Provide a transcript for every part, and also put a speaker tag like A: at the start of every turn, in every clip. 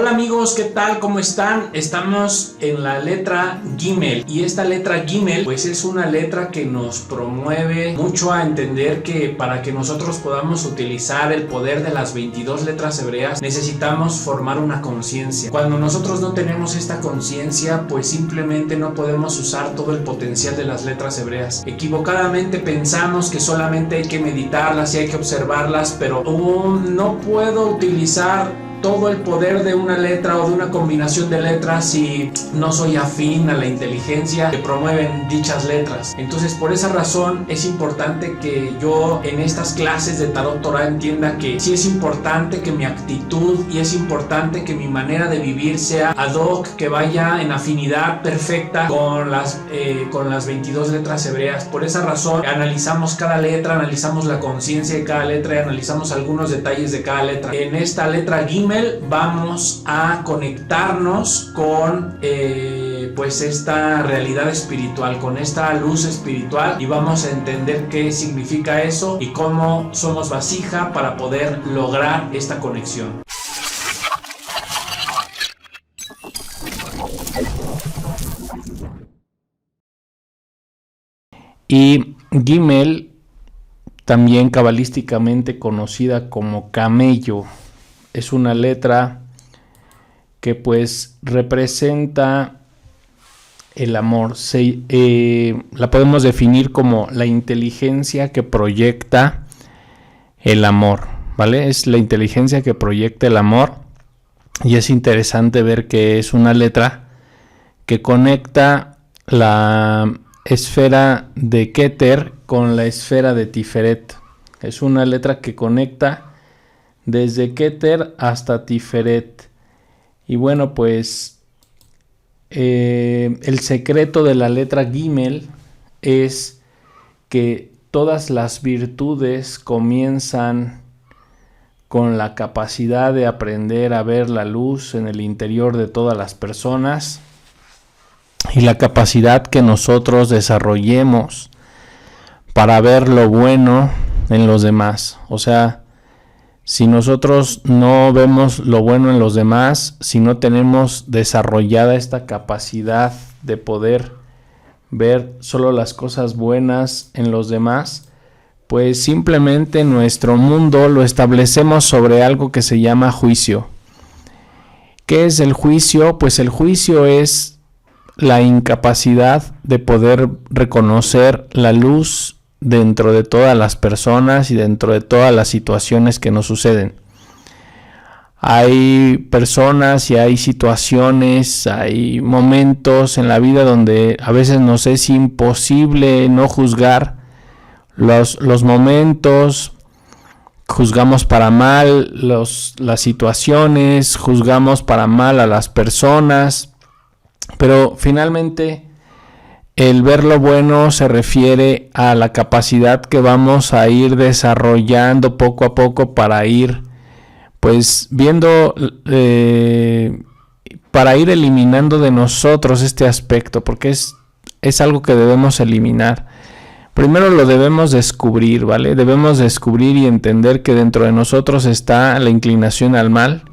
A: Hola amigos, ¿qué tal? ¿Cómo están? Estamos en la letra Gimel y esta letra Gimel pues es una letra que nos promueve mucho a entender que para que nosotros podamos utilizar el poder de las 22 letras hebreas necesitamos formar una conciencia. Cuando nosotros no tenemos esta conciencia pues simplemente no podemos usar todo el potencial de las letras hebreas. Equivocadamente pensamos que solamente hay que meditarlas y hay que observarlas, pero no puedo utilizar todo el poder de una letra o de una combinación de letras si no soy afín a la inteligencia que promueven dichas letras. Entonces por esa razón es importante que yo en estas clases de Tarot Torah entienda que sí es importante que mi actitud y es importante que mi manera de vivir sea ad hoc, que vaya en afinidad perfecta con las 22 letras hebreas. Por esa razón analizamos cada letra, analizamos la conciencia de cada letra y analizamos algunos detalles de cada letra. En esta letra Gimel vamos a conectarnos con pues esta realidad espiritual, con esta luz espiritual, y vamos a entender qué significa eso y cómo somos vasija para poder lograr esta conexión.
B: Y Gimel, también cabalísticamente conocida como camello, es una letra que pues representa el amor. La podemos definir como la inteligencia que proyecta el amor, ¿vale? Es la inteligencia que proyecta el amor, y es interesante ver que es una letra que conecta la esfera de Keter con la esfera de Tiferet. Es una letra que conecta desde Keter hasta Tiferet. Y bueno, pues el secreto de la letra Gimel es que todas las virtudes comienzan con la capacidad de aprender a ver la luz en el interior de todas las personas y la capacidad que nosotros desarrollemos para ver lo bueno en los demás. O sea, si nosotros no vemos lo bueno en los demás, si no tenemos desarrollada esta capacidad de poder ver solo las cosas buenas en los demás, pues simplemente nuestro mundo lo establecemos sobre algo que se llama juicio. ¿Qué es el juicio? Pues el juicio es la incapacidad de poder reconocer la luz dentro de todas las personas y dentro de todas las situaciones que nos suceden. Hay personas y hay situaciones, hay momentos en la vida donde a veces nos es imposible no juzgar los momentos, juzgamos para mal las situaciones, juzgamos para mal a las personas, pero finalmente el ver lo bueno se refiere a la capacidad que vamos a ir desarrollando poco a poco para ir pues viendo, para ir eliminando de nosotros este aspecto, porque es algo que debemos eliminar. Primero lo debemos descubrir, ¿vale? Debemos descubrir y entender que dentro de nosotros está la inclinación al mal,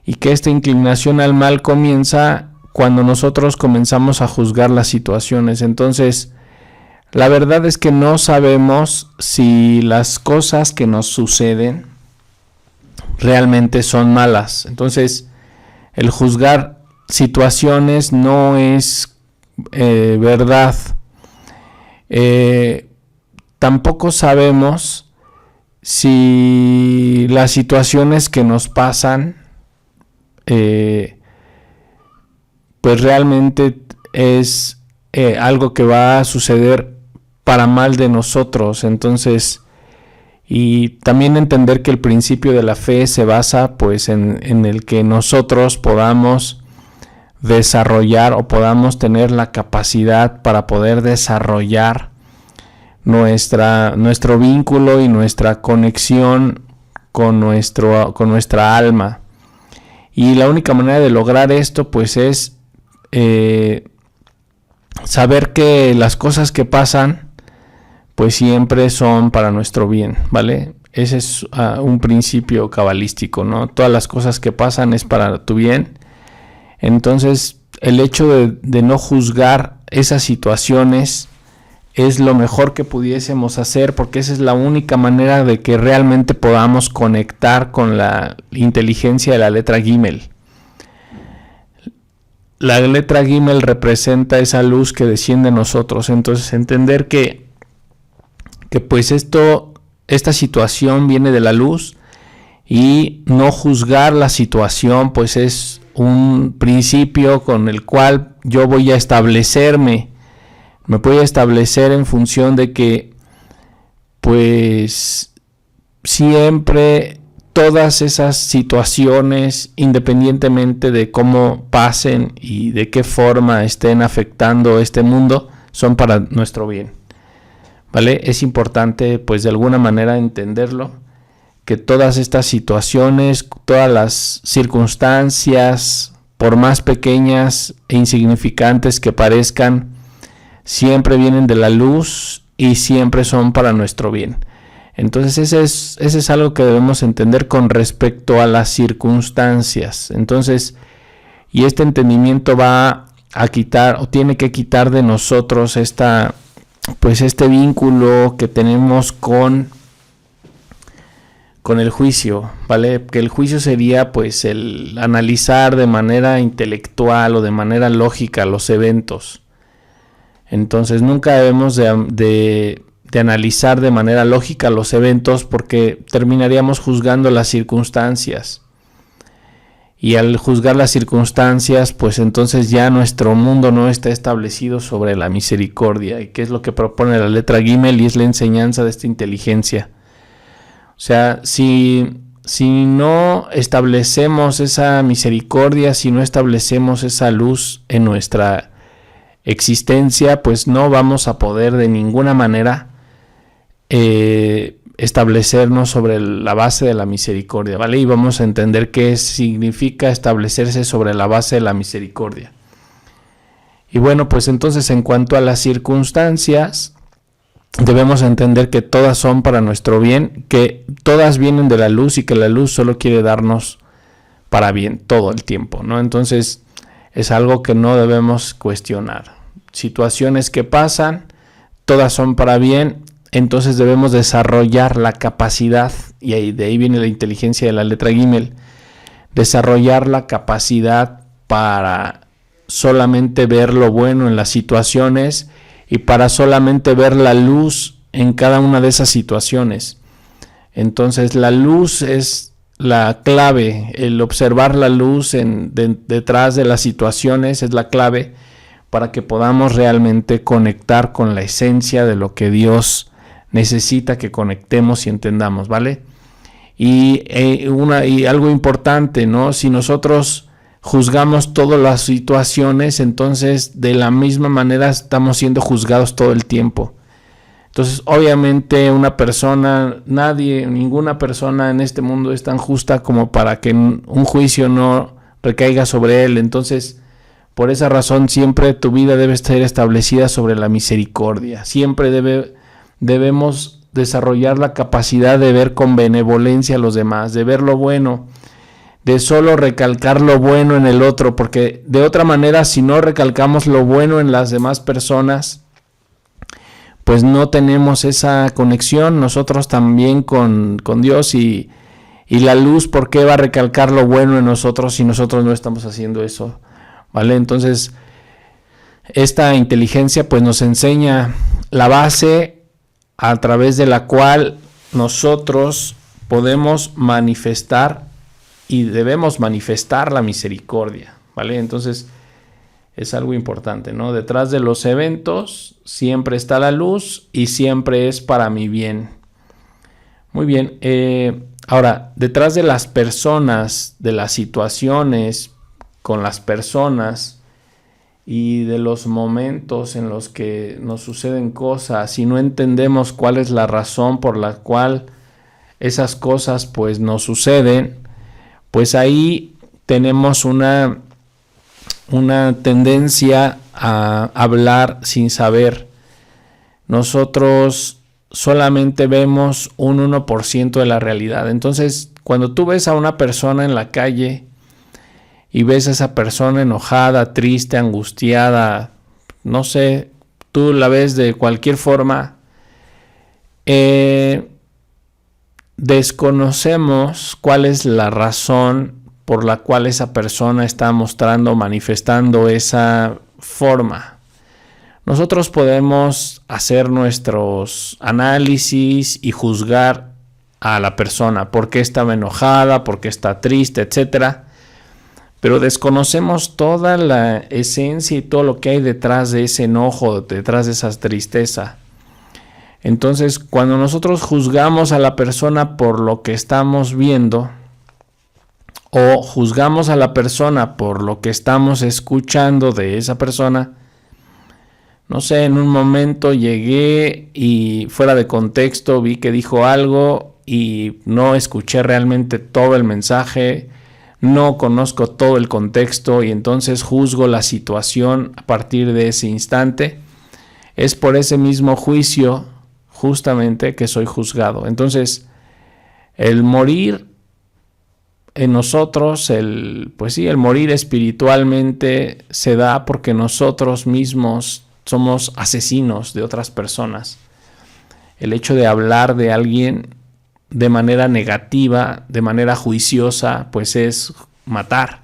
B: y que esta inclinación al mal comienza cuando nosotros comenzamos a juzgar las situaciones. Entonces, la verdad es que no sabemos si las cosas que nos suceden realmente son malas. Entonces, el juzgar situaciones no es verdad. Tampoco sabemos si las situaciones que nos pasan pues realmente es algo que va a suceder para mal de nosotros. Entonces, y también entender que el principio de la fe se basa pues en el que nosotros podamos desarrollar o podamos tener la capacidad para poder desarrollar nuestro vínculo y nuestra conexión con nuestra alma. Y la única manera de lograr esto pues es saber que las cosas que pasan pues siempre son para nuestro bien, ¿vale? Ese es un principio cabalístico, ¿no? Todas las cosas que pasan es para tu bien. Entonces, el hecho de no juzgar esas situaciones es lo mejor que pudiésemos hacer, porque esa es la única manera de que realmente podamos conectar con la inteligencia de la letra Gimel. La letra Gimel representa esa luz que desciende en nosotros. Entonces, entender que pues esta situación viene de la luz, y no juzgar la situación pues es un principio con el cual yo voy a establecerme. Me voy a establecer en función de que pues siempre todas esas situaciones, independientemente de cómo pasen y de qué forma estén afectando este mundo, son para nuestro bien, ¿vale? Es importante pues de alguna manera entenderlo, que todas estas situaciones, todas las circunstancias, por más pequeñas e insignificantes que parezcan, siempre vienen de la luz y siempre son para nuestro bien. Entonces ese es algo que debemos entender con respecto a las circunstancias. Entonces, y este entendimiento va a quitar, o tiene que quitar de nosotros este vínculo que tenemos con el juicio, ¿vale? Que el juicio sería pues el analizar de manera intelectual o de manera lógica los eventos. Entonces nunca debemos de analizar de manera lógica los eventos, porque terminaríamos juzgando las circunstancias. Y al juzgar las circunstancias, pues entonces ya nuestro mundo no está establecido sobre la misericordia. ¿Y qué es lo que propone la letra Gimel? Y es la enseñanza de esta inteligencia. O sea, si no establecemos esa misericordia, si no establecemos esa luz en nuestra existencia, pues no vamos a poder de ninguna manera establecernos sobre la base de la misericordia, ¿vale? Y vamos a entender qué significa establecerse sobre la base de la misericordia. Y bueno, pues entonces en cuanto a las circunstancias, debemos entender que todas son para nuestro bien, que todas vienen de la luz y que la luz solo quiere darnos para bien todo el tiempo, ¿no? Entonces es algo que no debemos cuestionar. Situaciones que pasan, todas son para bien, entonces debemos desarrollar la capacidad, y de ahí viene la inteligencia de la letra Gimel, desarrollar la capacidad para solamente ver lo bueno en las situaciones y para solamente ver la luz en cada una de esas situaciones. Entonces la luz es la clave, el observar la luz detrás de las situaciones es la clave para que podamos realmente conectar con la esencia de lo que Dios necesita que conectemos y entendamos, ¿vale? Y algo importante, ¿no? Si nosotros juzgamos todas las situaciones, entonces de la misma manera estamos siendo juzgados todo el tiempo. Entonces, obviamente ninguna persona en este mundo es tan justa como para que un juicio no recaiga sobre él. Entonces, por esa razón, siempre tu vida debe estar establecida sobre la misericordia. Siempre debemos desarrollar la capacidad de ver con benevolencia a los demás, de ver lo bueno, de solo recalcar lo bueno en el otro, porque de otra manera, si no recalcamos lo bueno en las demás personas, pues no tenemos esa conexión nosotros también con Dios, y la luz, ¿por qué va a recalcar lo bueno en nosotros si nosotros no estamos haciendo eso? ¿Vale? Entonces, esta inteligencia pues nos enseña la base a través de la cual nosotros podemos manifestar y debemos manifestar la misericordia, ¿vale? Entonces es algo importante, ¿no? Detrás de los eventos siempre está la luz y siempre es para mi bien. Muy bien, ahora, detrás de las personas, de las situaciones con las personas y de los momentos en los que nos suceden cosas y no entendemos cuál es la razón por la cual esas cosas pues nos suceden, pues ahí tenemos una tendencia a hablar sin saber. Nosotros solamente vemos un 1% de la realidad. Entonces, cuando tú ves a una persona en la calle y ves a esa persona enojada, triste, angustiada, no sé, tú la ves de cualquier forma, desconocemos cuál es la razón por la cual esa persona está mostrando, manifestando esa forma. Nosotros podemos hacer nuestros análisis y juzgar a la persona, por qué estaba enojada, por qué está triste, etcétera. Pero desconocemos toda la esencia y todo lo que hay detrás de ese enojo, detrás de esa tristeza. Entonces, cuando nosotros juzgamos a la persona por lo que estamos viendo, o juzgamos a la persona por lo que estamos escuchando de esa persona, no sé, en un momento llegué y fuera de contexto vi que dijo algo y no escuché realmente todo el mensaje, no conozco todo el contexto y entonces juzgo la situación a partir de ese instante. Es por ese mismo juicio justamente que soy juzgado. Entonces, el morir en nosotros, el morir espiritualmente se da porque nosotros mismos somos asesinos de otras personas. El hecho de hablar de alguien de manera negativa, de manera juiciosa, pues es matar.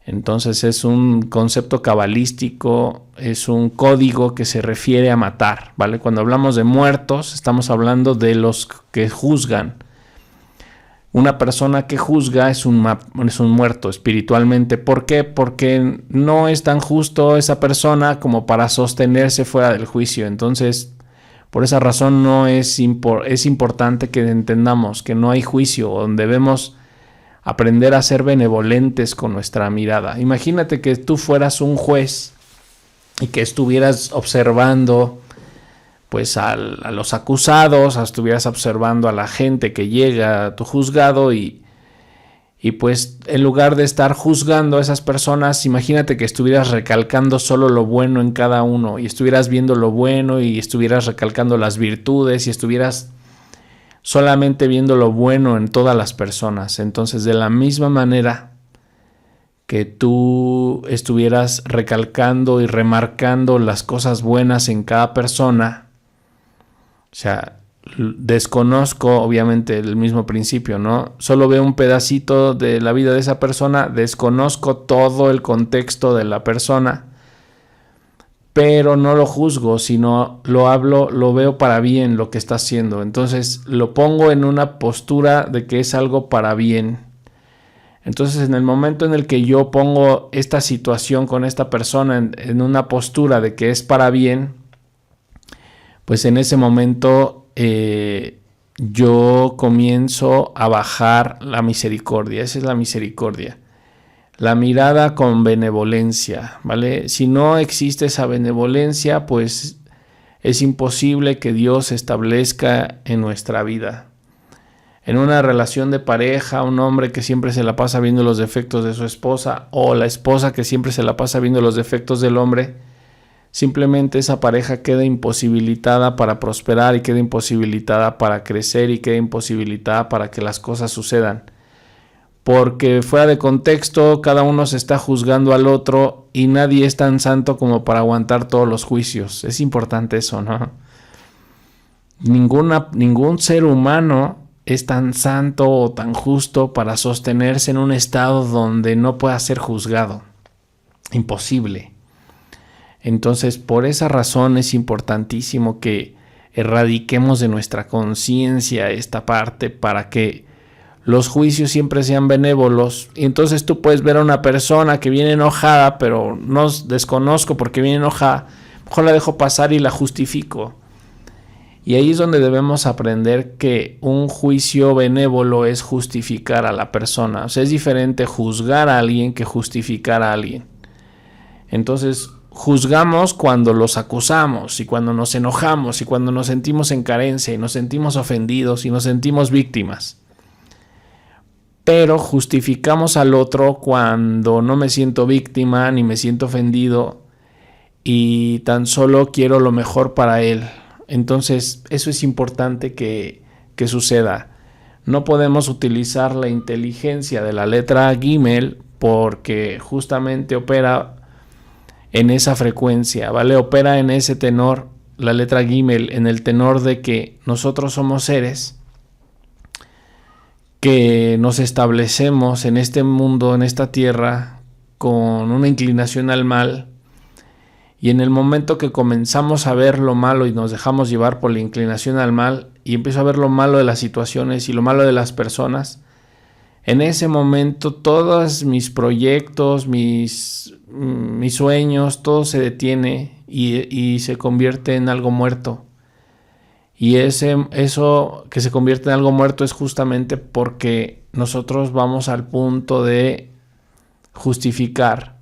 B: Entonces es un concepto cabalístico, es un código que se refiere a matar, ¿vale? Cuando hablamos de muertos, estamos hablando de los que juzgan. Una persona que juzga es un muerto espiritualmente. ¿Por qué? Porque no es tan justo esa persona como para sostenerse fuera del juicio. Entonces, por esa razón es importante que entendamos que no hay juicio, donde debemos aprender a ser benevolentes con nuestra mirada. Imagínate que tú fueras un juez y que estuvieras observando pues a los acusados, estuvieras observando a la gente que llega a tu juzgado y pues en lugar de estar juzgando a esas personas, imagínate que estuvieras recalcando solo lo bueno en cada uno y estuvieras viendo lo bueno y estuvieras recalcando las virtudes y estuvieras solamente viendo lo bueno en todas las personas. Entonces, de la misma manera que tú estuvieras recalcando y remarcando las cosas buenas en cada persona, o sea, desconozco obviamente el mismo principio, ¿no? Solo veo un pedacito de la vida de esa persona, desconozco todo el contexto de la persona, pero no lo juzgo, sino lo veo para bien lo que está haciendo. Entonces lo pongo en una postura de que es algo para bien. Entonces en el momento en el que yo pongo esta situación con esta persona en una postura de que es para bien, pues en ese momento yo comienzo a bajar la misericordia. Esa es la misericordia. La mirada con benevolencia, ¿vale? Si no existe esa benevolencia, pues es imposible que Dios se establezca en nuestra vida. En una relación de pareja, un hombre que siempre se la pasa viendo los defectos de su esposa o la esposa que siempre se la pasa viendo los defectos del hombre, simplemente esa pareja queda imposibilitada para prosperar y queda imposibilitada para crecer y queda imposibilitada para que las cosas sucedan. Porque fuera de contexto, cada uno se está juzgando al otro y nadie es tan santo como para aguantar todos los juicios. Es importante eso, ¿no? Ningún ser humano es tan santo o tan justo para sostenerse en un estado donde no pueda ser juzgado. Imposible. Entonces, por esa razón es importantísimo que erradiquemos de nuestra conciencia esta parte para que los juicios siempre sean benévolos. Y entonces tú puedes ver a una persona que viene enojada, pero no desconozco por qué viene enojada, mejor la dejo pasar y la justifico. Y ahí es donde debemos aprender que un juicio benévolo es justificar a la persona. O sea, es diferente juzgar a alguien que justificar a alguien. Entonces, juzgamos cuando los acusamos y cuando nos enojamos y cuando nos sentimos en carencia y nos sentimos ofendidos y nos sentimos víctimas. Pero justificamos al otro cuando no me siento víctima ni me siento ofendido y tan solo quiero lo mejor para él. Entonces, eso es importante que suceda. No podemos utilizar la inteligencia de la letra Gimel porque justamente opera en esa frecuencia, ¿vale? Opera en ese tenor, la letra Gimel, en el tenor de que nosotros somos seres que nos establecemos en este mundo, en esta tierra, con una inclinación al mal, y en el momento que comenzamos a ver lo malo y nos dejamos llevar por la inclinación al mal, y empiezo a ver lo malo de las situaciones y lo malo de las personas, en ese momento todos mis proyectos, mis sueños, todo se detiene y se convierte en algo muerto. Y eso que se convierte en algo muerto es justamente porque nosotros vamos al punto de justificar,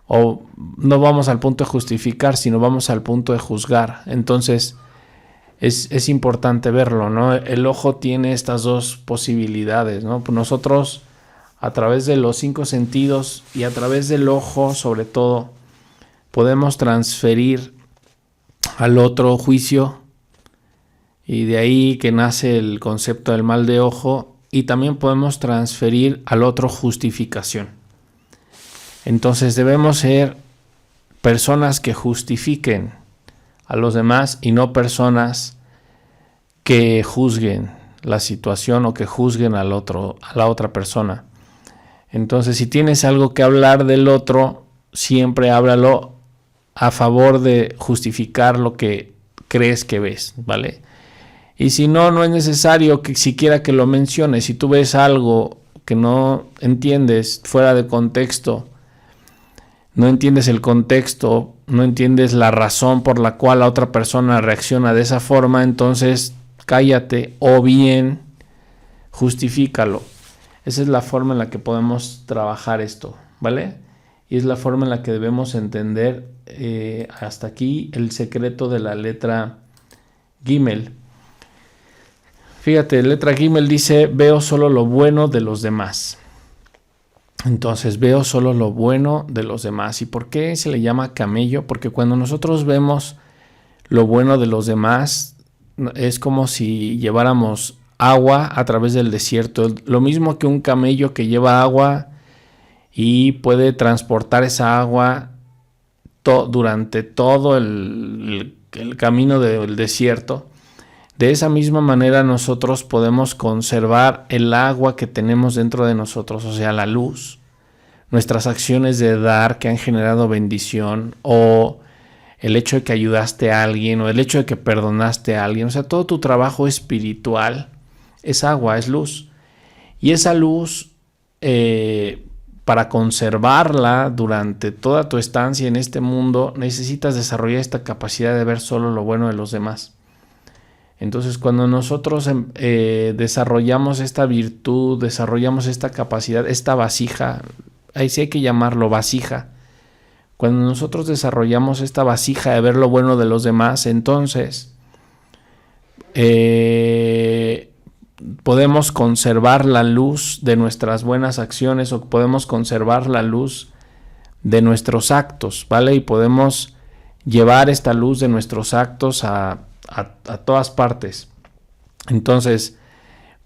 B: o no vamos al punto de justificar, sino vamos al punto de juzgar. Entonces es importante verlo, ¿no? El ojo tiene estas dos posibilidades, ¿no? Nosotros, a través de los 5 sentidos y a través del ojo, sobre todo, podemos transferir al otro juicio, y de ahí que nace el concepto del mal de ojo, y también podemos transferir al otro justificación. Entonces debemos ser personas que justifiquen a los demás y no personas que juzguen la situación o que juzguen a la otra persona. Entonces, si tienes algo que hablar del otro, siempre háblalo a favor de justificar lo que crees que ves, ¿vale? Y si no, no es necesario que siquiera que lo menciones. Si tú ves algo que no entiendes, fuera de contexto, no entiendes el contexto, no entiendes la razón por la cual la otra persona reacciona de esa forma, entonces cállate o bien justifícalo. Esa es la forma en la que podemos trabajar esto, ¿vale? Y es la forma en la que debemos entender hasta aquí el secreto de la letra Gimel. Fíjate, letra Gimel dice: veo solo lo bueno de los demás. Entonces, veo solo lo bueno de los demás. ¿Y por qué se le llama camello? Porque cuando nosotros vemos lo bueno de los demás, es como si lleváramos agua a través del desierto. Lo mismo que un camello que lleva agua y puede transportar esa agua durante todo el camino del desierto. De esa misma manera nosotros podemos conservar el agua que tenemos dentro de nosotros, o sea, la luz, nuestras acciones de dar que han generado bendición, o el hecho de que ayudaste a alguien, o el hecho de que perdonaste a alguien, o sea, todo tu trabajo espiritual es agua, es luz. Y esa luz, para conservarla durante toda tu estancia en este mundo, necesitas desarrollar esta capacidad de ver solo lo bueno de los demás. Entonces, cuando nosotros desarrollamos esta virtud, desarrollamos esta capacidad, esta vasija, ahí sí hay que llamarlo vasija. Cuando nosotros desarrollamos esta vasija de ver lo bueno de los demás, entonces podemos conservar la luz de nuestras buenas acciones, o podemos conservar la luz de nuestros actos, ¿vale? Y podemos llevar esta luz de nuestros actos a todas partes. Entonces,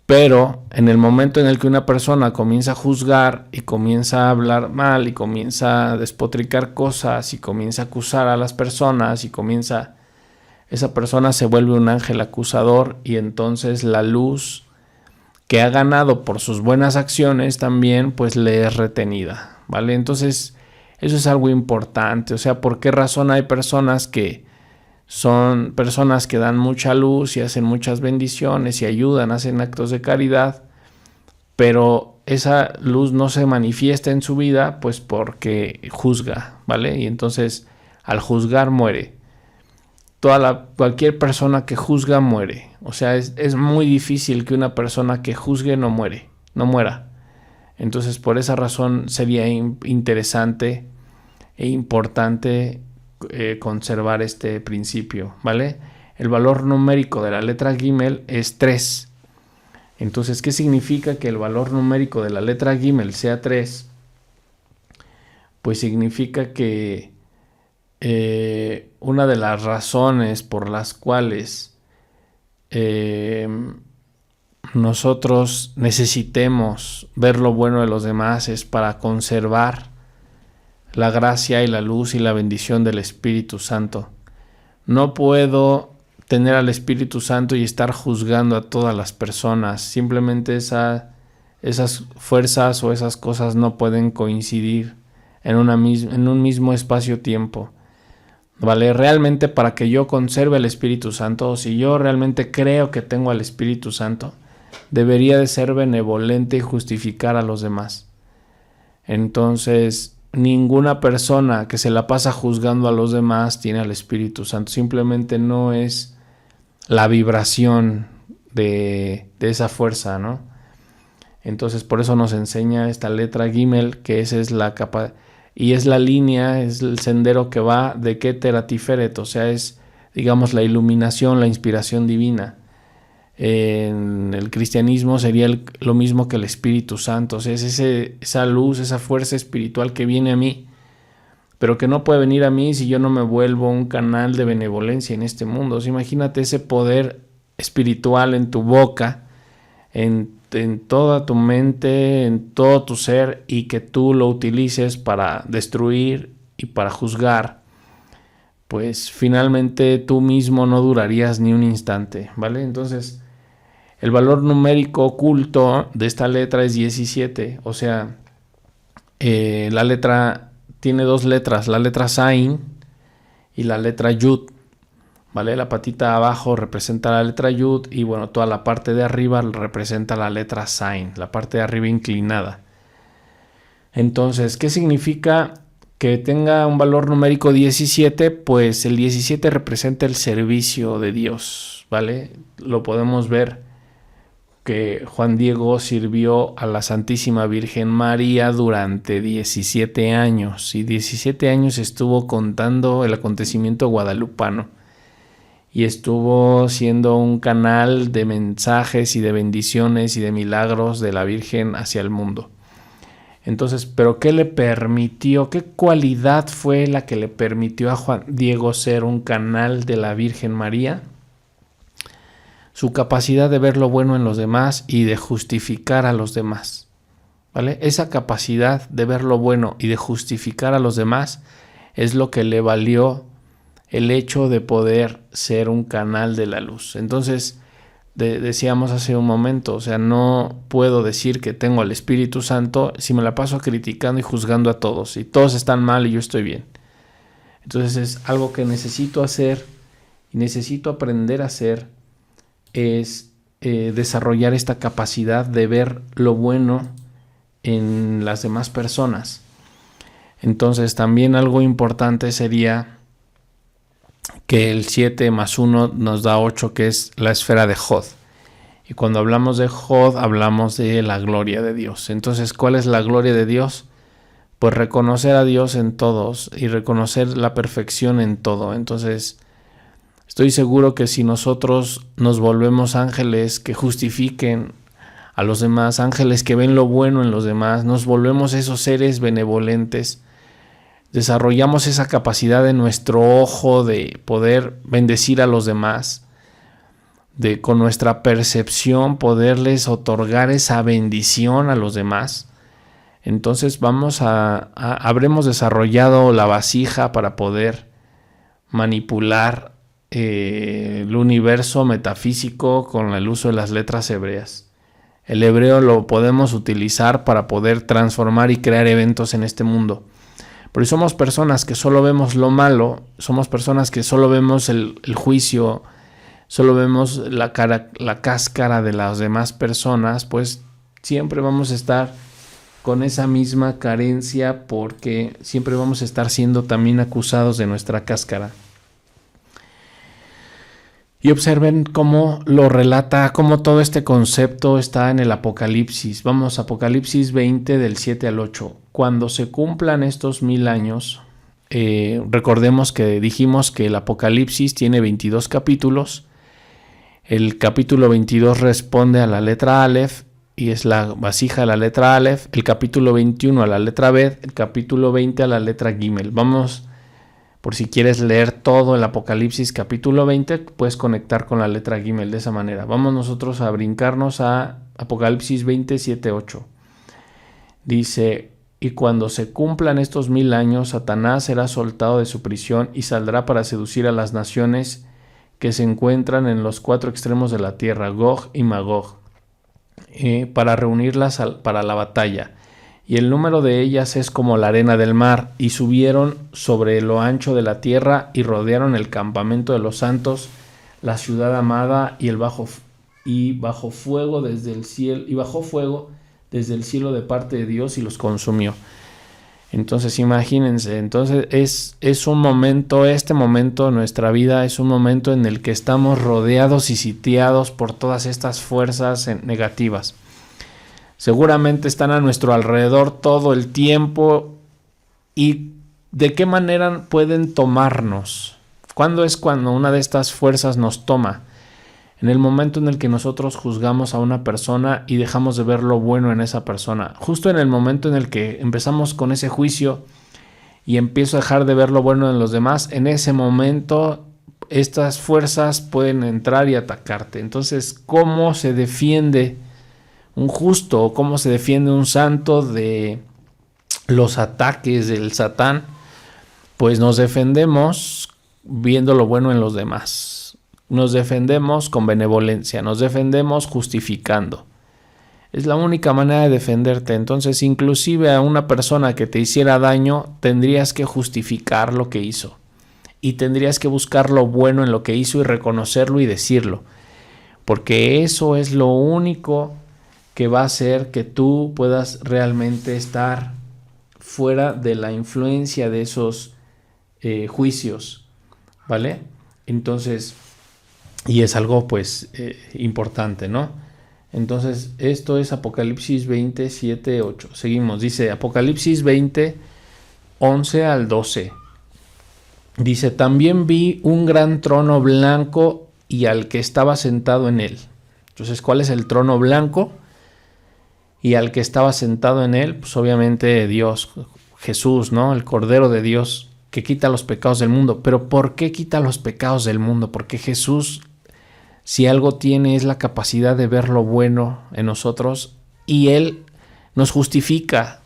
B: pero en el momento en el que una persona comienza a juzgar y comienza a hablar mal y comienza a despotricar cosas y comienza a acusar a las personas y esa persona se vuelve un ángel acusador, y entonces la luz que ha ganado por sus buenas acciones también pues le es retenida, ¿vale? Entonces eso es algo importante. O sea, ¿por qué razón hay personas que son personas que dan mucha luz y hacen muchas bendiciones y ayudan, hacen actos de caridad, pero esa luz no se manifiesta en su vida? Pues porque juzga, ¿vale? Y entonces al juzgar muere. Cualquier persona que juzga muere. O sea, es muy difícil que una persona que juzgue no muera. Entonces, por esa razón sería interesante e importante conservar este principio, ¿vale? El valor numérico de la letra Gimel es 3. Entonces, ¿qué significa que el valor numérico de la letra Gimel sea 3? Pues significa que una de las razones por las cuales nosotros necesitemos ver lo bueno de los demás es para conservar la gracia y la luz y la bendición del Espíritu Santo. No puedo tener al Espíritu Santo y estar juzgando a todas las personas. Simplemente esas fuerzas o esas cosas no pueden coincidir en un mismo espacio-tiempo. ¿Vale? Realmente, para que yo conserve el Espíritu Santo, o si yo realmente creo que tengo al Espíritu Santo, debería de ser benevolente y justificar a los demás. Entonces, ninguna persona que se la pasa juzgando a los demás tiene al Espíritu Santo. Simplemente no es la vibración de esa fuerza, ¿no? Entonces, por eso nos enseña esta letra Gimel, que esa es la capa, y es la línea, es el sendero que va de Keter a Tiferet, o sea, es, digamos, la iluminación, la inspiración divina. En el cristianismo sería lo mismo que el Espíritu Santo, o sea, es esa luz, esa fuerza espiritual que viene a mí, pero que no puede venir a mí si yo no me vuelvo un canal de benevolencia en este mundo. O sea, imagínate ese poder espiritual en tu boca, en toda tu mente, en todo tu ser, y que tú lo utilices para destruir y para juzgar, pues finalmente tú mismo no durarías ni un instante, ¿vale? Entonces, el valor numérico oculto de esta letra es 17, o sea, la letra tiene dos letras, la letra Zain y la letra Yud, ¿vale? La patita abajo representa la letra Yud y bueno, toda la parte de arriba representa la letra Zain, la parte de arriba inclinada. Entonces, ¿qué significa que tenga un valor numérico 17? Pues el 17 representa el servicio de Dios, ¿vale? Lo podemos ver que Juan Diego sirvió a la Santísima Virgen María durante 17 años, y 17 años estuvo contando el acontecimiento guadalupano, y estuvo siendo un canal de mensajes y de bendiciones y de milagros de la Virgen hacia el mundo. Entonces, ¿pero qué le permitió? ¿Qué cualidad fue la que le permitió a Juan Diego ser un canal de la Virgen María? Su capacidad de ver lo bueno en los demás y de justificar a los demás, ¿vale? Esa capacidad de ver lo bueno y de justificar a los demás es lo que le valió el hecho de poder ser un canal de la luz. Entonces, decíamos hace un momento, o sea, no puedo decir que tengo al Espíritu Santo si me la paso criticando y juzgando a todos, y todos están mal y yo estoy bien. Entonces es algo que necesito hacer y necesito aprender a hacer, es desarrollar esta capacidad de ver lo bueno en las demás personas. Entonces también algo importante sería que el 7 más 1 nos da 8, que es la esfera de Jod. Y cuando hablamos de Jod, hablamos de la gloria de Dios. Entonces, ¿cuál es la gloria de Dios? Pues reconocer a Dios en todos y reconocer la perfección en todo. Entonces, estoy seguro que si nosotros nos volvemos ángeles que justifiquen a los demás, ángeles que ven lo bueno en los demás, nos volvemos esos seres benevolentes, desarrollamos esa capacidad de nuestro ojo de poder bendecir a los demás, de con nuestra percepción poderles otorgar esa bendición a los demás. Entonces habremos desarrollado la vasija para poder manipular el universo metafísico con el uso de las letras hebreas. El hebreo lo podemos utilizar para poder transformar y crear eventos en este mundo. Pero somos personas que solo vemos lo malo, somos personas que solo vemos el juicio, solo vemos la cáscara de las demás personas, pues siempre vamos a estar con esa misma carencia, porque siempre vamos a estar siendo también acusados de nuestra cáscara. Y observen cómo lo relata, cómo todo este concepto está en el Apocalipsis. Vamos, Apocalipsis 20 del 7 al 8. Cuando se cumplan estos 1000 años, recordemos que dijimos que el Apocalipsis tiene 22 capítulos. El capítulo 22 responde a la letra Aleph y es la vasija de la letra Aleph. El capítulo 21 a la letra Bet, el capítulo 20 a la letra Gimel. Vamos Por si quieres leer todo el Apocalipsis capítulo 20, puedes conectar con la letra Gimel de esa manera. Vamos nosotros a brincarnos a Apocalipsis 20, 7, 8. Dice: y cuando se cumplan estos 1000 años, Satanás será soltado de su prisión y saldrá para seducir a las naciones que se encuentran en los 4 extremos de la tierra, Gog y Magog, para reunirlas para la batalla. Y el número de ellas es como la arena del mar, y subieron sobre lo ancho de la tierra y rodearon el campamento de los santos, la ciudad amada, bajó fuego desde el cielo de parte de Dios y los consumió. Entonces imagínense, es un momento, este momento en nuestra vida es un momento en el que estamos rodeados y sitiados por todas estas fuerzas negativas. Seguramente están a nuestro alrededor todo el tiempo. ¿Y de qué manera pueden tomarnos? ¿Cuándo es cuando una de estas fuerzas nos toma? En el momento en el que nosotros juzgamos a una persona y dejamos de ver lo bueno en esa persona. Justo en el momento en el que empezamos con ese juicio y empiezo a dejar de ver lo bueno en los demás, en ese momento estas fuerzas pueden entrar y atacarte. Entonces, ¿cómo se defiende un justo? ¿Cómo se defiende un santo de los ataques del Satán? Pues nos defendemos viendo lo bueno en los demás. Nos defendemos con benevolencia, nos defendemos justificando. Es la única manera de defenderte. Entonces, inclusive a una persona que te hiciera daño, tendrías que justificar lo que hizo. Y tendrías que buscar lo bueno en lo que hizo y reconocerlo y decirlo. Porque eso es lo único que va a hacer que tú puedas realmente estar fuera de la influencia de esos juicios, ¿vale? Entonces, y es algo pues importante, ¿no? Entonces, esto es Apocalipsis 20, 7, 8. Seguimos, dice Apocalipsis 20, 11 al 12. Dice: también vi un gran trono blanco y al que estaba sentado en él. Entonces, ¿cuál es el trono blanco? Y al que estaba sentado en él, pues obviamente Dios, Jesús, ¿no? El Cordero de Dios que quita los pecados del mundo. Pero ¿por qué quita los pecados del mundo? Porque Jesús, si algo tiene, es la capacidad de ver lo bueno en nosotros, y Él nos justifica.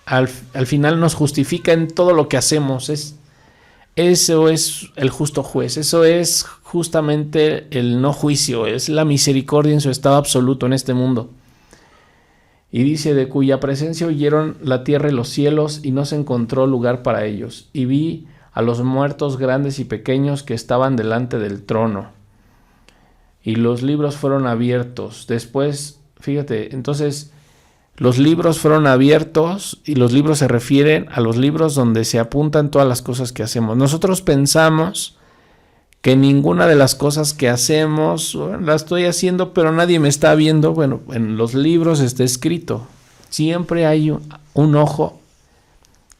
B: Al final nos justifica en todo lo que hacemos. Eso es el justo juez. Eso es justamente el no juicio. Es la misericordia en su estado absoluto en este mundo. Y dice: de cuya presencia huyeron la tierra y los cielos, y no se encontró lugar para ellos. Y vi a los muertos grandes y pequeños que estaban delante del trono. Y los libros fueron abiertos. Después, fíjate, entonces los libros fueron abiertos, y los libros se refieren a los libros donde se apuntan todas las cosas que hacemos. Nosotros pensamos que ninguna de las cosas que hacemos la estoy haciendo, pero nadie me está viendo. Bueno, en los libros está escrito. Siempre hay un ojo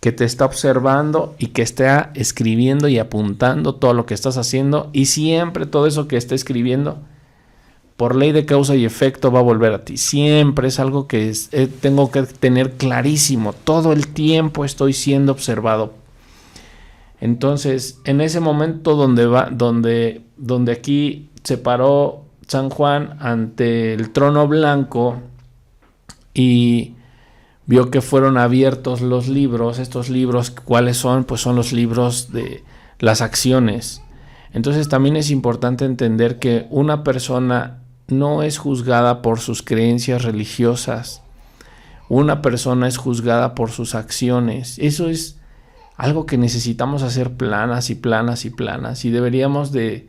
B: que te está observando y que está escribiendo y apuntando todo lo que estás haciendo, y siempre todo eso que está escribiendo, por ley de causa y efecto, va a volver a ti. Siempre es algo que tengo que tener clarísimo. Todo el tiempo estoy siendo observado. Entonces, en ese momento donde aquí se paró San Juan ante el trono blanco y vio que fueron abiertos los libros. Estos libros, ¿cuáles son? Pues son los libros de las acciones. Entonces también es importante entender que una persona no es juzgada por sus creencias religiosas. Una persona es juzgada por sus acciones. Eso es algo que necesitamos hacer planas y planas y planas, y deberíamos de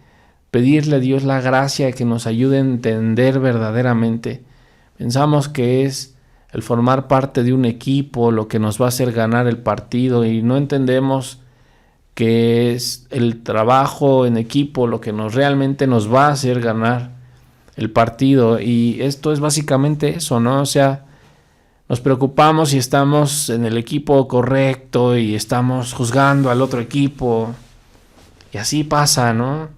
B: pedirle a Dios la gracia de que nos ayude a entender verdaderamente. Pensamos que es el formar parte de un equipo lo que nos va a hacer ganar el partido, y no entendemos que es el trabajo en equipo lo que realmente nos va a hacer ganar el partido. Y esto es básicamente eso, ¿no? O sea, nos preocupamos si estamos en el equipo correcto y estamos juzgando al otro equipo, y así pasa, ¿no?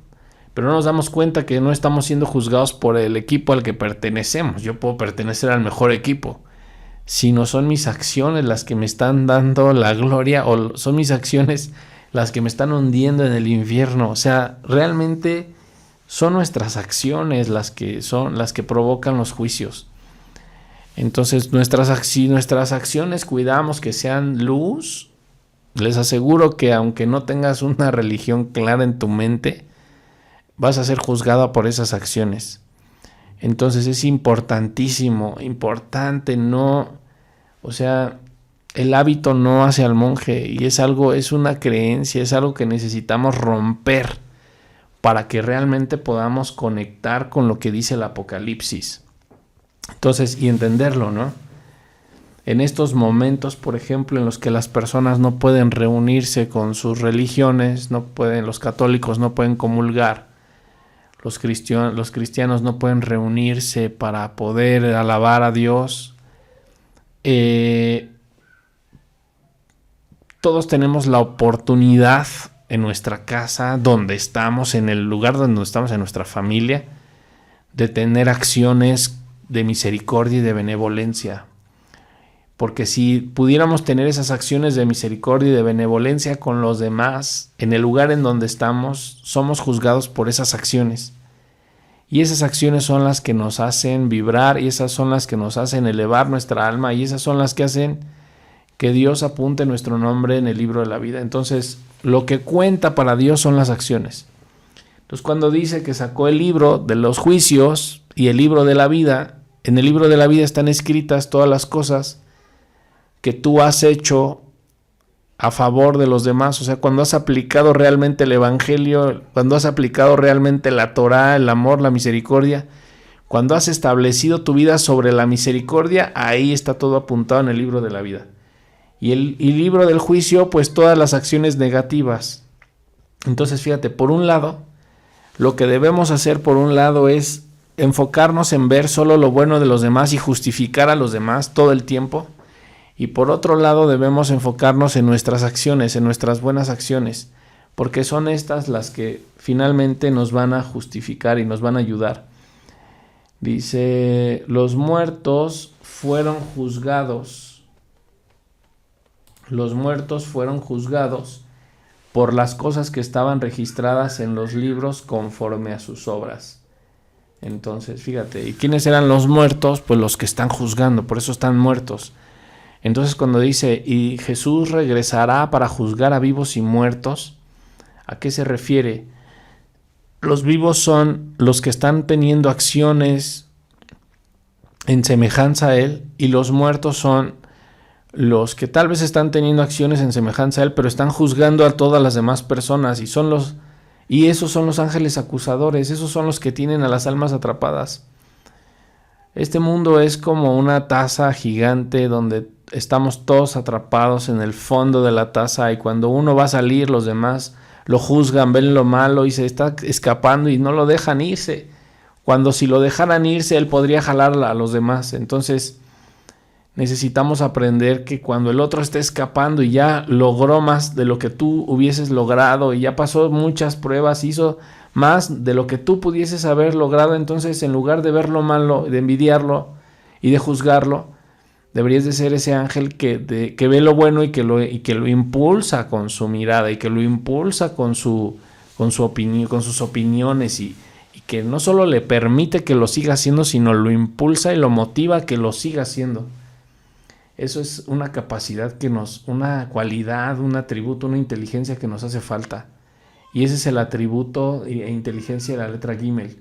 B: Pero no nos damos cuenta que no estamos siendo juzgados por el equipo al que pertenecemos. Yo puedo pertenecer al mejor equipo, sino son mis acciones las que me están dando la gloria, o son mis acciones las que me están hundiendo en el infierno. O sea, realmente son nuestras acciones las que provocan los juicios. Entonces, nuestras acciones cuidamos que sean luz. Les aseguro que aunque no tengas una religión clara en tu mente, vas a ser juzgada por esas acciones. Entonces es importante el hábito no hace al monje, y es una creencia, es algo que necesitamos romper para que realmente podamos conectar con lo que dice el Apocalipsis. Entonces, y entenderlo, ¿no? En estos momentos, por ejemplo, en los que las personas no pueden reunirse con sus religiones, los católicos no pueden comulgar, los cristianos no pueden reunirse para poder alabar a Dios. Todos tenemos la oportunidad en nuestra casa, donde estamos, en el lugar donde estamos, en nuestra familia, de tener acciones de misericordia y de benevolencia. Porque si pudiéramos tener esas acciones de misericordia y de benevolencia con los demás, en el lugar en donde estamos, somos juzgados por esas acciones. Y esas acciones son las que nos hacen vibrar, y esas son las que nos hacen elevar nuestra alma, y esas son las que hacen que Dios apunte nuestro nombre en el libro de la vida. Entonces, lo que cuenta para Dios son las acciones. Entonces, cuando dice que sacó el libro de los juicios y el libro de la vida, en el libro de la vida están escritas todas las cosas que tú has hecho a favor de los demás. O sea, cuando has aplicado realmente el evangelio, cuando has aplicado realmente la Torá, el amor, la misericordia, cuando has establecido tu vida sobre la misericordia, ahí está todo apuntado en el libro de la vida. Y el libro del juicio, pues todas las acciones negativas. Entonces, fíjate, por un lado, lo que debemos hacer por un lado es enfocarnos en ver solo lo bueno de los demás y justificar a los demás todo el tiempo. Y por otro lado debemos enfocarnos en nuestras acciones, en nuestras buenas acciones, porque son estas las que finalmente nos van a justificar y nos van a ayudar. Dice, los muertos fueron juzgados. Los muertos fueron juzgados por las cosas que estaban registradas en los libros conforme a sus obras. Entonces, fíjate, ¿y quiénes eran los muertos? Pues los que están juzgando, por eso están muertos. Entonces cuando dice, y Jesús regresará para juzgar a vivos y muertos, ¿a qué se refiere? Los vivos son los que están teniendo acciones en semejanza a Él, y los muertos son los que tal vez están teniendo acciones en semejanza a Él, pero están juzgando a todas las demás personas, y esos son los ángeles acusadores, esos son los que tienen a las almas atrapadas. Este mundo es como una taza gigante donde estamos todos atrapados en el fondo de la taza, y cuando uno va a salir, los demás lo juzgan, ven lo malo y se está escapando y no lo dejan irse. Cuando si lo dejaran irse, él podría jalarla a los demás. Entonces necesitamos aprender que cuando el otro esté escapando y ya logró más de lo que tú hubieses logrado y ya pasó muchas pruebas, hizo más de lo que tú pudieses haber logrado, entonces en lugar de verlo malo, de envidiarlo y de juzgarlo, deberías de ser ese ángel que ve lo bueno y que lo impulsa con su mirada, y que lo impulsa con su opinión, con sus opiniones, y que no solo le permite que lo siga haciendo, sino lo impulsa y lo motiva a que lo siga haciendo. Eso es una capacidad una cualidad, un atributo, una inteligencia que nos hace falta. Y ese es el atributo e inteligencia de la letra Gimel.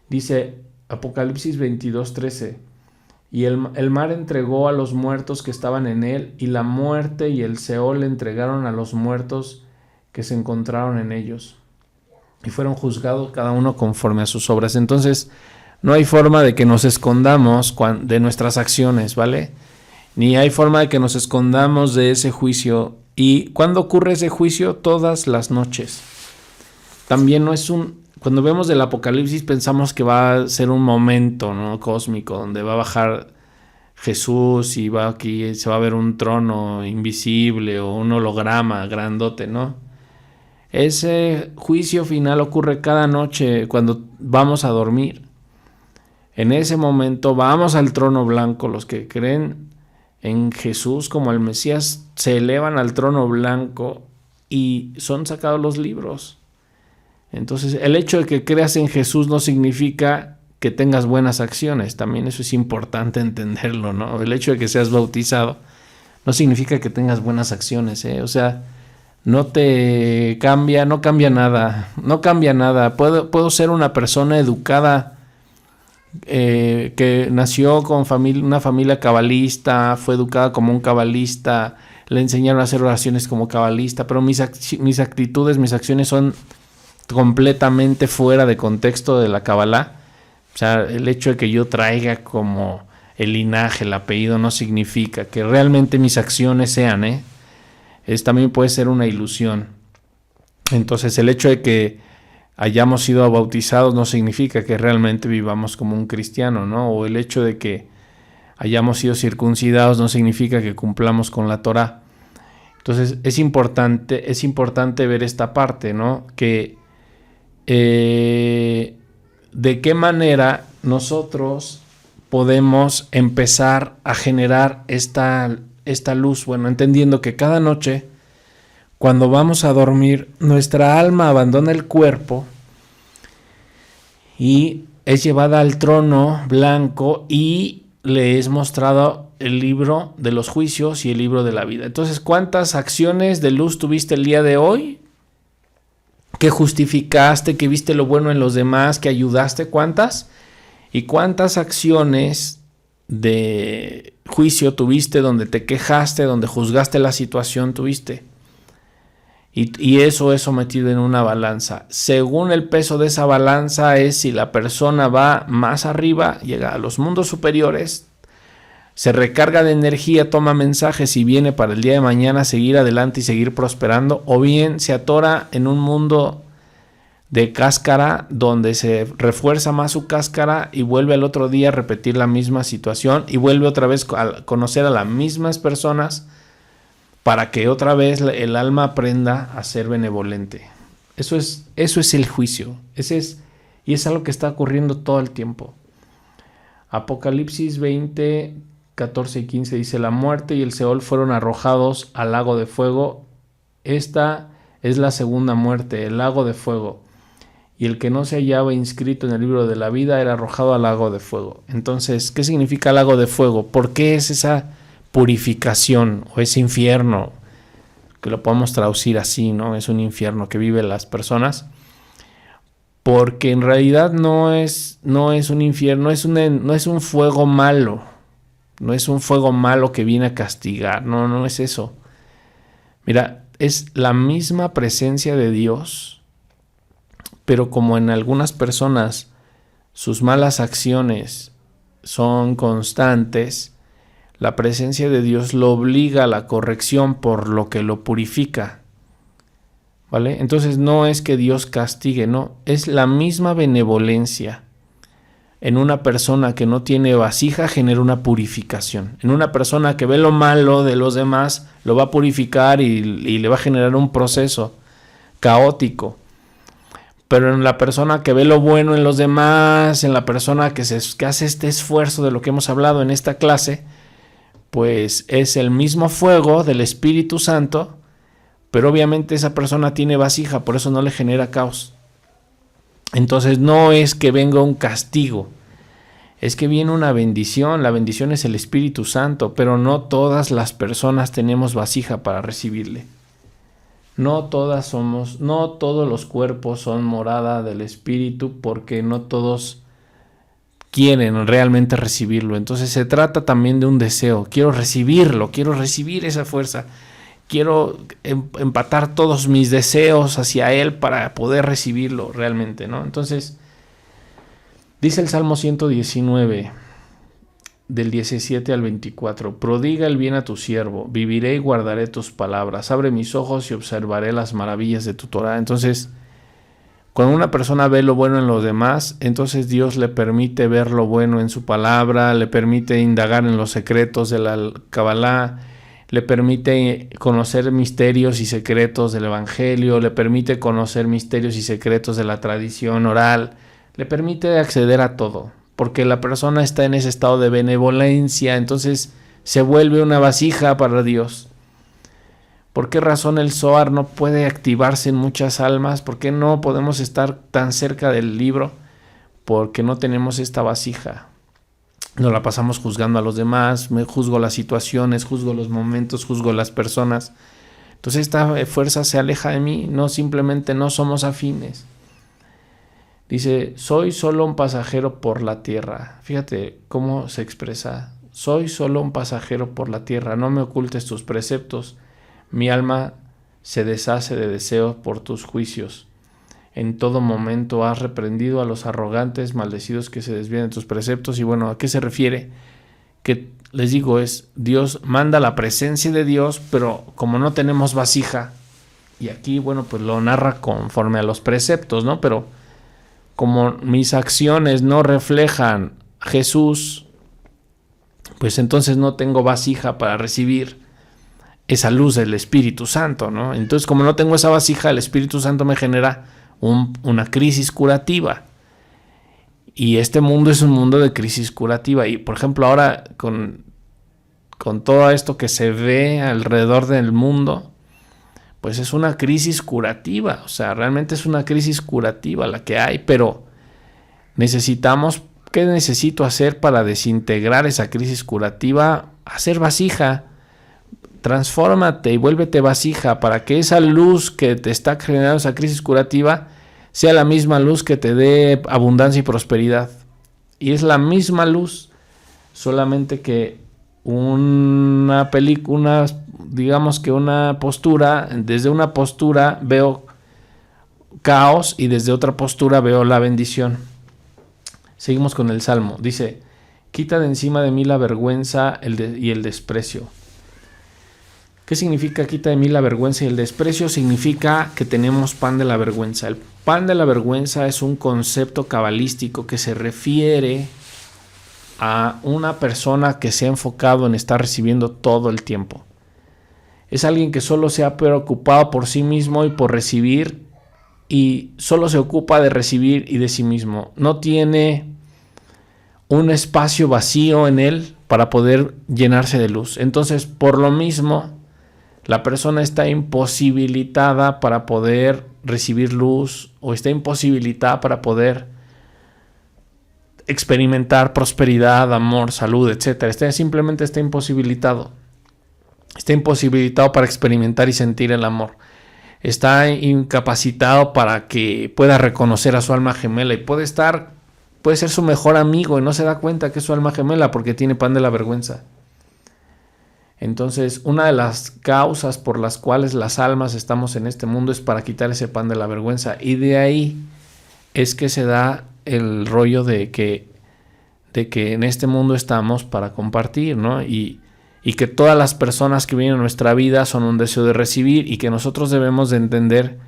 B: Dice Apocalipsis 22:13. Y el mar entregó a los muertos que estaban en él, y la muerte y el Seol entregaron a los muertos que se encontraron en ellos, y fueron juzgados cada uno conforme a sus obras. Entonces, no hay forma de que nos escondamos de nuestras acciones, ¿vale? Ni hay forma de que nos escondamos de ese juicio. ¿Y cuándo ocurre ese juicio? Todas las noches. También no es cuando vemos el Apocalipsis pensamos que va a ser un momento, ¿no?, cósmico, donde va a bajar Jesús y se va a ver un trono invisible o un holograma grandote, ¿no? Ese juicio final ocurre cada noche cuando vamos a dormir. En ese momento vamos al trono blanco. Los que creen en Jesús como el Mesías se elevan al trono blanco y son sacados los libros. Entonces, el hecho de que creas en Jesús no significa que tengas buenas acciones. También eso es importante entenderlo, ¿no? El hecho de que seas bautizado no significa que tengas buenas acciones, ¿eh? O sea, no cambia nada. Puedo ser una persona educada, que nació con una familia cabalista, fue educada como un cabalista, le enseñaron a hacer oraciones como cabalista, pero mis actitudes, mis acciones son completamente fuera de contexto de la Kabbalah. O sea, el hecho de que yo traiga como el linaje, el apellido, no significa que realmente mis acciones sean, también puede ser una ilusión. Entonces, el hecho de que hayamos sido bautizados no significa que realmente vivamos como un cristiano, ¿no? O el hecho de que hayamos sido circuncidados no significa que cumplamos con la Torá. Entonces, es importante ver esta parte, ¿no? Que de qué manera nosotros podemos empezar a generar esta luz. Bueno, entendiendo que cada noche, cuando vamos a dormir, nuestra alma abandona el cuerpo y es llevada al trono blanco y le es mostrado el libro de los juicios y el libro de la vida. Entonces, ¿cuántas acciones de luz tuviste el día de hoy? ¿Que justificaste, que viste lo bueno en los demás, que ayudaste? ¿Cuántas? ¿Y cuántas acciones de juicio tuviste, donde te quejaste, donde juzgaste la situación tuviste? Y eso es sometido en una balanza. Según el peso de esa balanza es si la persona va más arriba, llega a los mundos superiores, se recarga de energía, toma mensajes y viene para el día de mañana seguir adelante y seguir prosperando, o bien se atora en un mundo de cáscara donde se refuerza más su cáscara y vuelve al otro día a repetir la misma situación y vuelve otra vez a conocer a las mismas personas para que otra vez el alma aprenda a ser benevolente. Eso es el juicio. Y es algo que está ocurriendo todo el tiempo. Apocalipsis 20, 14 y 15 dice: la muerte y el Seol fueron arrojados al lago de fuego. Esta es la segunda muerte, el lago de fuego. Y el que no se hallaba inscrito en el libro de la vida era arrojado al lago de fuego. Entonces, ¿qué significa lago de fuego? ¿Por qué es esa purificación o ese infierno? Que lo podemos traducir así, ¿no? Es un infierno que viven las personas. Porque en realidad no es un infierno, no es un fuego malo. No es un fuego malo que viene a castigar. No es eso. Mira, es la misma presencia de Dios, pero como en algunas personas sus malas acciones son constantes, la presencia de Dios lo obliga a la corrección, por lo que lo purifica. ¿Vale? Entonces no es que Dios castigue, no, es la misma benevolencia. En una persona que no tiene vasija genera una purificación. En una persona que ve lo malo de los demás, lo va a purificar y le va a generar un proceso caótico. Pero en la persona que ve lo bueno en los demás, en la persona que hace este esfuerzo de lo que hemos hablado en esta clase, pues es el mismo fuego del Espíritu Santo, pero obviamente esa persona tiene vasija, por eso no le genera caos. Entonces no es que venga un castigo, es que viene una bendición. La bendición es el Espíritu Santo, pero no todas las personas tenemos vasija para recibirle. No todos los cuerpos son morada del Espíritu, porque no todos quieren realmente recibirlo. Entonces se trata también de un deseo. Quiero recibirlo, quiero recibir esa fuerza. Quiero empatar todos mis deseos hacia Él para poder recibirlo realmente, ¿no? Entonces, dice el Salmo 119, del 17 al 24: prodiga el bien a tu siervo, viviré y guardaré tus palabras, abre mis ojos y observaré las maravillas de tu Torah. Entonces, cuando una persona ve lo bueno en los demás, entonces Dios le permite ver lo bueno en su palabra, le permite indagar en los secretos de la Kabbalah, le permite conocer misterios y secretos del Evangelio, le permite conocer misterios y secretos de la tradición oral, le permite acceder a todo, porque la persona está en ese estado de benevolencia, entonces se vuelve una vasija para Dios. ¿Por qué razón el Zohar no puede activarse en muchas almas? ¿Por qué no podemos estar tan cerca del libro? Porque no tenemos esta vasija. Nos la pasamos juzgando a los demás, me juzgo las situaciones, juzgo los momentos, juzgo las personas. Entonces esta fuerza se aleja de mí, no, simplemente no somos afines. Dice, soy solo un pasajero por la tierra. Fíjate cómo se expresa. Soy solo un pasajero por la tierra, no me ocultes tus preceptos. Mi alma se deshace de deseos por tus juicios. En todo momento has reprendido a los arrogantes, maldecidos que se desvían de tus preceptos. Y bueno, ¿a qué se refiere? Que les digo, es Dios manda la presencia de Dios, pero como no tenemos vasija, y aquí, bueno, pues lo narra conforme a los preceptos, ¿no? Pero como mis acciones no reflejan a Jesús, pues entonces no tengo vasija para recibir esa luz del Espíritu Santo, ¿no? Entonces, como no tengo esa vasija, el Espíritu Santo me genera una crisis curativa. Y este mundo es un mundo de crisis curativa. Y, por ejemplo, ahora con todo esto que se ve alrededor del mundo, pues es una crisis curativa. O sea, realmente es una crisis curativa la que hay, pero necesitamos, ¿qué necesito hacer para desintegrar esa crisis curativa? Hacer vasija. Transfórmate y vuélvete vasija para que esa luz que te está generando esa crisis curativa sea la misma luz que te dé abundancia y prosperidad. Y es la misma luz, solamente que digamos que una postura, desde una postura veo caos y desde otra postura veo la bendición. Seguimos con el Salmo. Dice, quita de encima de mí la vergüenza y el desprecio. ¿Qué significa quita de mí la vergüenza y el desprecio? Significa que tenemos pan de la vergüenza. El pan de la vergüenza es un concepto cabalístico que se refiere a una persona que se ha enfocado en estar recibiendo todo el tiempo. Es alguien que solo se ha preocupado por sí mismo y por recibir, y solo se ocupa de recibir y de sí mismo. No tiene un espacio vacío en él para poder llenarse de luz. Entonces, por lo mismo, la persona está imposibilitada para poder recibir luz, o está imposibilitada para poder experimentar prosperidad, amor, salud, etc. Simplemente está imposibilitado. Está imposibilitado para experimentar y sentir el amor. Está incapacitado para que pueda reconocer a su alma gemela, y puede ser su mejor amigo y no se da cuenta que es su alma gemela porque tiene pan de la vergüenza. Entonces, una de las causas por las cuales las almas estamos en este mundo es para quitar ese pan de la vergüenza. Y de ahí es que se da el rollo de que en este mundo estamos para compartir, ¿no? Y que todas las personas que vienen a nuestra vida son un deseo de recibir, y que nosotros debemos de entender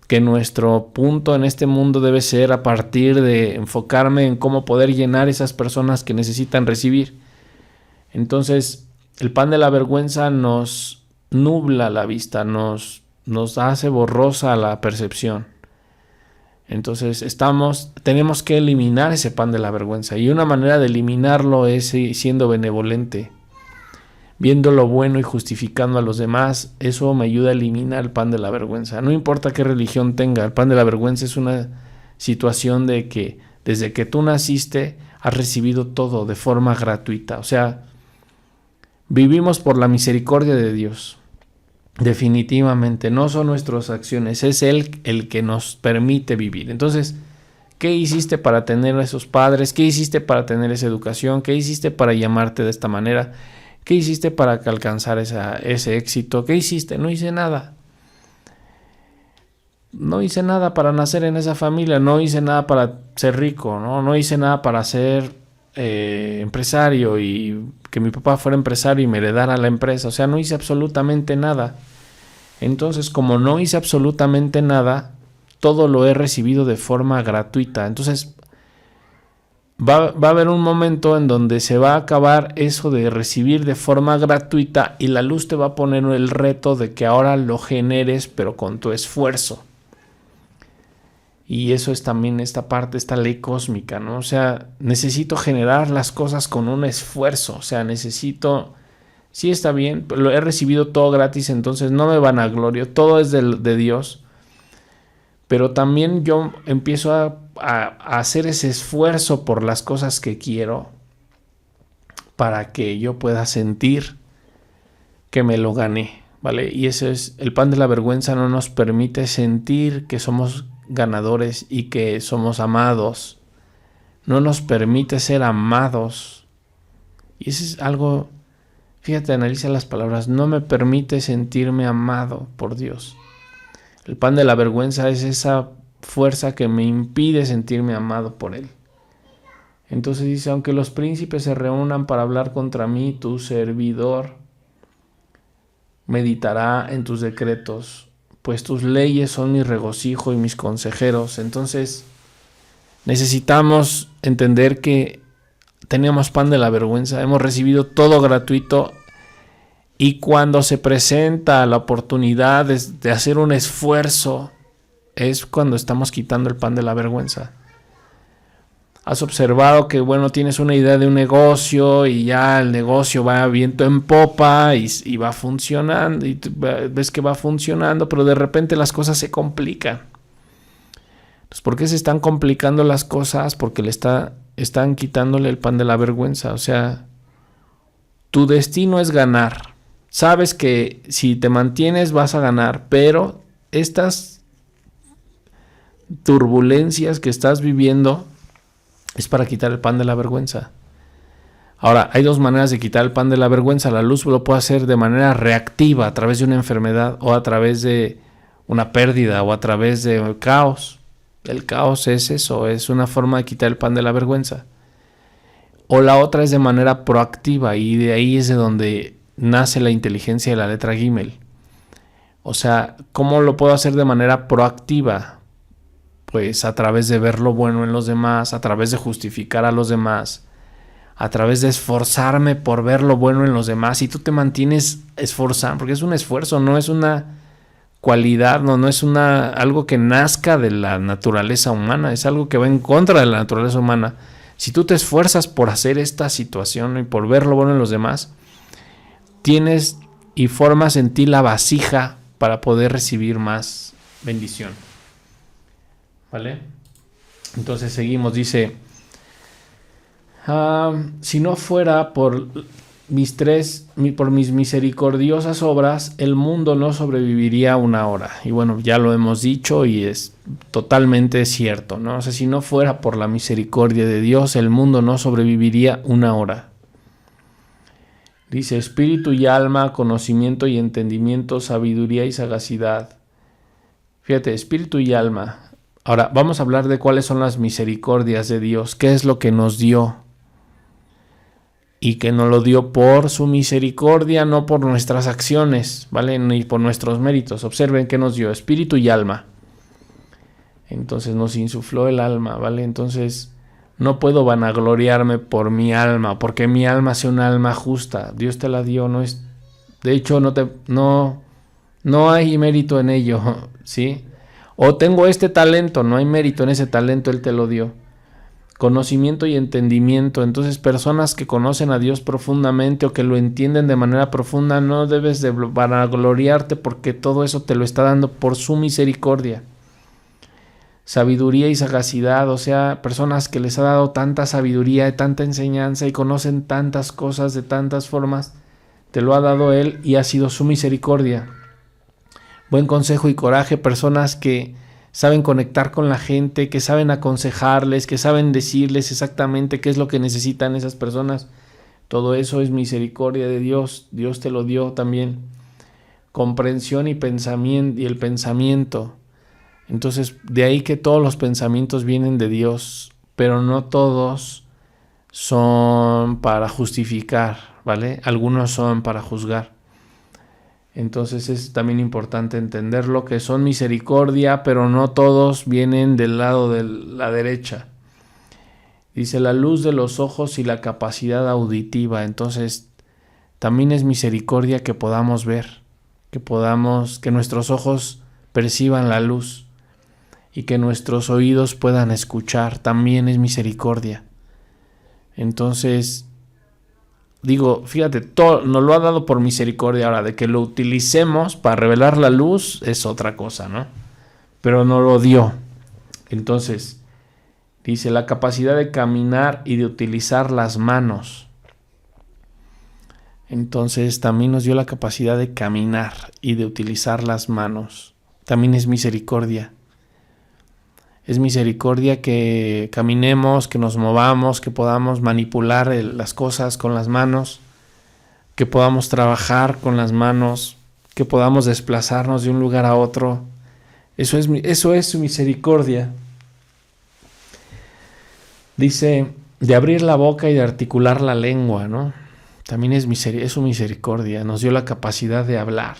B: que nuestro punto en este mundo debe ser a partir de enfocarme en cómo poder llenar esas personas que necesitan recibir. Entonces, el pan de la vergüenza nos nubla la vista, nos hace borrosa la percepción. Entonces tenemos que eliminar ese pan de la vergüenza, y una manera de eliminarlo es siendo benevolente, viendo lo bueno y justificando a los demás. Eso me ayuda a eliminar el pan de la vergüenza. No importa qué religión tenga, el pan de la vergüenza es una situación de que desde que tú naciste has recibido todo de forma gratuita. O sea, vivimos por la misericordia de Dios. Definitivamente, no son nuestras acciones, es Él el que nos permite vivir. Entonces, ¿qué hiciste para tener a esos padres? ¿Qué hiciste para tener esa educación? ¿Qué hiciste para llamarte de esta manera? ¿Qué hiciste para alcanzar ese éxito? ¿Qué hiciste? No hice nada. No hice nada para nacer en esa familia, no hice nada para ser rico, no hice nada para ser empresario y que mi papá fuera empresario y me heredara la empresa. O sea, no hice absolutamente nada. Entonces, como no hice absolutamente nada, todo lo he recibido de forma gratuita. Entonces, va a haber un momento en donde se va a acabar eso de recibir de forma gratuita, y la luz te va a poner el reto de que ahora lo generes, pero con tu esfuerzo. Y eso es también esta parte, esta ley cósmica, ¿no? O sea, necesito generar las cosas con un esfuerzo. O sea, necesito Sí, está bien, pero lo he recibido todo gratis, entonces no me vanaglorio, todo es de Dios. Pero también yo empiezo a hacer ese esfuerzo por las cosas que quiero para que yo pueda sentir que me lo gané, ¿vale? Y eso es, el pan de la vergüenza no nos permite sentir que somos ganadores y que somos amados. No nos permite ser amados. Y eso es algo, fíjate, analiza las palabras, no me permite sentirme amado por Dios. El pan de la vergüenza es esa fuerza que me impide sentirme amado por Él. Entonces dice, aunque los príncipes se reúnan para hablar contra mí, tu servidor meditará en tus decretos, pues tus leyes son mi regocijo y mis consejeros. Entonces necesitamos entender que tenemos pan de la vergüenza, hemos recibido todo gratuito, y cuando se presenta la oportunidad de hacer un esfuerzo, es cuando estamos quitando el pan de la vergüenza. Has observado que, bueno, tienes una idea de un negocio y ya el negocio va viento en popa y va funcionando, y ves que va funcionando, pero de repente las cosas se complican. Entonces, ¿por qué se están complicando las cosas? Porque están quitándole el pan de la vergüenza. O sea, tu destino es ganar. Sabes que si te mantienes vas a ganar, pero estas turbulencias que estás viviendo es para quitar el pan de la vergüenza. Ahora, hay dos maneras de quitar el pan de la vergüenza. La luz lo puede hacer de manera reactiva, a través de una enfermedad, o a través de una pérdida, o a través de caos. El caos es eso, es una forma de quitar el pan de la vergüenza. O la otra es de manera proactiva, y de ahí es de donde nace la inteligencia de la letra Gimel. O sea, ¿cómo lo puedo hacer de manera proactiva? Pues a través de ver lo bueno en los demás, a través de justificar a los demás, a través de esforzarme por ver lo bueno en los demás. Y tú te mantienes esforzando, porque es un esfuerzo, no es una cualidad, no es algo que nazca de la naturaleza humana, es algo que va en contra de la naturaleza humana. Si tú te esfuerzas por hacer esta situación y por ver lo bueno en los demás, tienes y formas en ti la vasija para poder recibir más bendición. ¿Vale? Entonces seguimos, dice, si no fuera por mis misericordiosas obras, el mundo no sobreviviría una hora. Y bueno, ya lo hemos dicho y es totalmente cierto, ¿no? O sea, si no fuera por la misericordia de Dios, el mundo no sobreviviría una hora. Dice, espíritu y alma, conocimiento y entendimiento, sabiduría y sagacidad. Fíjate, espíritu y alma. Ahora, vamos a hablar de cuáles son las misericordias de Dios, qué es lo que nos dio. Y que nos lo dio por su misericordia, no por nuestras acciones, ¿vale? Ni por nuestros méritos. Observen que nos dio espíritu y alma. Entonces nos insufló el alma, ¿vale? Entonces no puedo vanagloriarme por mi alma, porque mi alma sea un alma justa. Dios te la dio, no es. De hecho, no hay mérito en ello, ¿sí? O tengo este talento, no hay mérito en ese talento, Él te lo dio. Conocimiento y entendimiento. Entonces, personas que conocen a Dios profundamente o que lo entienden de manera profunda, no debes de vanagloriarte, porque todo eso te lo está dando por su misericordia. Sabiduría y sagacidad, o sea, personas que les ha dado tanta sabiduría y tanta enseñanza y conocen tantas cosas de tantas formas, te lo ha dado Él y ha sido su misericordia. Buen consejo y coraje, personas que saben conectar con la gente, que saben aconsejarles, que saben decirles exactamente qué es lo que necesitan esas personas. Todo eso es misericordia de Dios. Dios te lo dio también. Comprensión y pensamiento, y el pensamiento. Entonces, de ahí que todos los pensamientos vienen de Dios, pero no todos son para justificar, ¿vale? Algunos son para juzgar. Entonces es también importante entenderlo, que son misericordia, pero no todos vienen del lado de la derecha. Dice, la luz de los ojos y la capacidad auditiva. Entonces también es misericordia que podamos ver, que nuestros ojos perciban la luz y que nuestros oídos puedan escuchar. También es misericordia. Entonces, digo, fíjate, todo nos lo ha dado por misericordia. Ahora, de que lo utilicemos para revelar la luz es otra cosa, ¿no? Pero nos lo dio. Entonces, dice, la capacidad de caminar y de utilizar las manos. Entonces, también nos dio la capacidad de caminar y de utilizar las manos. También es misericordia. Es misericordia que caminemos, que nos movamos, que podamos manipular las cosas con las manos, que podamos trabajar con las manos, que podamos desplazarnos de un lugar a otro. Eso es su misericordia. Dice, de abrir la boca y de articular la lengua, ¿no? También es su misericordia. Nos dio la capacidad de hablar.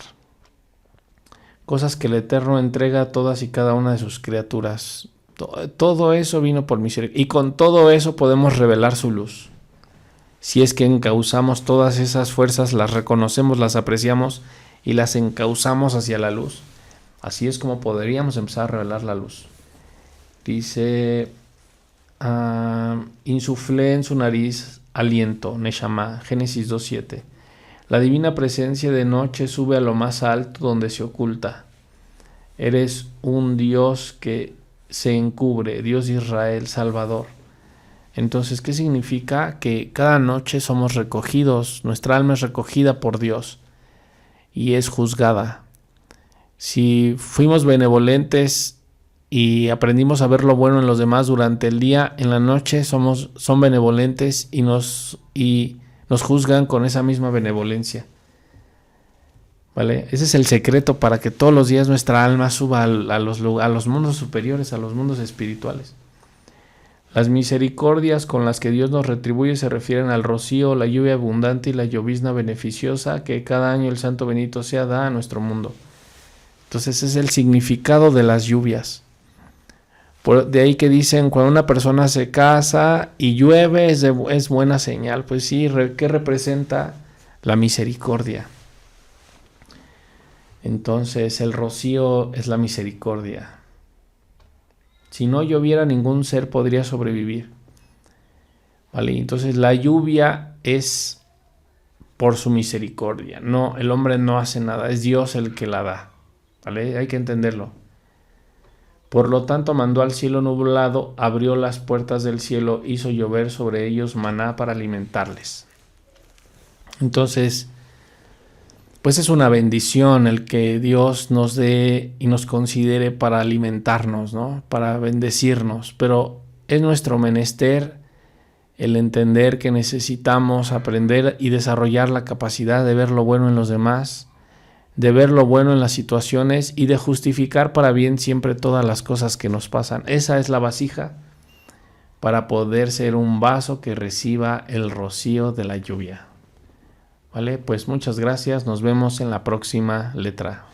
B: Cosas que el Eterno entrega a todas y cada una de sus criaturas. Todo eso vino por misericordia. Y con todo eso podemos revelar su luz. Si es que encauzamos todas esas fuerzas, las reconocemos, las apreciamos y las encauzamos hacia la luz. Así es como podríamos empezar a revelar la luz. Dice, insuflé en su nariz aliento, Neshama, Génesis 2:7. La divina presencia de noche sube a lo más alto donde se oculta. Eres un Dios que se encubre, Dios de Israel, Salvador. Entonces, ¿qué significa? Que cada noche somos recogidos, nuestra alma es recogida por Dios y es juzgada. Si fuimos benevolentes y aprendimos a ver lo bueno en los demás durante el día, en la noche son benevolentes y nos juzgan con esa misma benevolencia. ¿Vale? Ese es el secreto para que todos los días nuestra alma suba a los mundos superiores, a los mundos espirituales. Las misericordias con las que Dios nos retribuye se refieren al rocío, la lluvia abundante y la llovizna beneficiosa que cada año el Santo Bendito sea da a nuestro mundo. Entonces ese es el significado de las lluvias. De ahí que dicen, cuando una persona se casa y llueve es buena señal. Pues sí, ¿qué representa? La misericordia. Entonces el rocío es la misericordia. Si no lloviera, ningún ser podría sobrevivir. ¿Vale? Entonces la lluvia es por su misericordia. No, el hombre no hace nada, es Dios el que la da. ¿Vale? Hay que entenderlo. Por lo tanto, mandó al cielo nublado, abrió las puertas del cielo, hizo llover sobre ellos maná para alimentarles. Entonces, pues es una bendición el que Dios nos dé y nos considere para alimentarnos, ¿no? Para bendecirnos, pero es nuestro menester el entender que necesitamos aprender y desarrollar la capacidad de ver lo bueno en los demás, de ver lo bueno en las situaciones y de justificar para bien siempre todas las cosas que nos pasan. Esa es la vasija para poder ser un vaso que reciba el rocío de la lluvia. ¿Vale? Pues muchas gracias, nos vemos en la próxima letra.